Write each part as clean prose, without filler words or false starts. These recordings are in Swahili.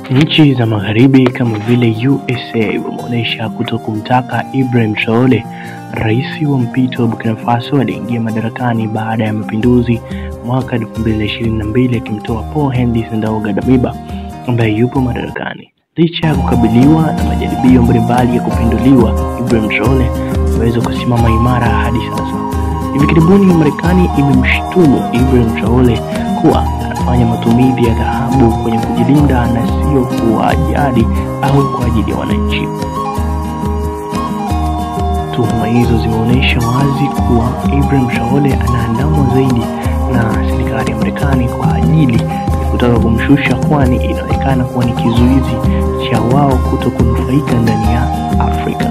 Nchi za magharibi kama vile USA wameonyesha kutokumtaka Ibrahim Traore, rais wa mpito wa Burkina Faso aliingia madarakani baada ya mapinduzi mwaka 2022 akimtoa Paul Henri Sandaogo Damiba ambaye yupo madarakani. Licha ya kukabiliwa na majaribio mbalimbali ya kupinduliwa, Ibrahim Traore ameweza kusimama imara hadi sasa. Hivi karibuni Marekani imemshtumu Ibrahim Traore kuwa anafanya matumizi ya dhahabu kwenye kujilinda na sio kwa jadi au kwa ajili ya wananchi. Tuhuma hizo zimeonyesha wazi kuwa Ibrahim Traore anaandamwa zaidi na serikali ya Marekani kwa ajili ya kutaka kumshusha, kwani inaonekana kuwa ni kizuizi cha wao kutokunufaika ndani ya Afrika.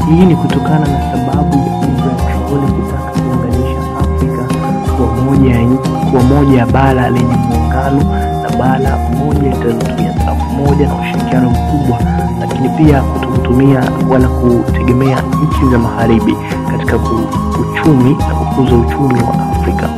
Hii ni kutokana na sababu ya Ibrahim Traore kutaka kuunganisha Afrika kwa moja ya bara lenye muungano na bara moja italotumia sarafu moja na ushirikiano mkubwa, lakini pia kutokutumia wala kutegemea nchi za magharibi katika uchumi na kukuza uchumi wa Afrika.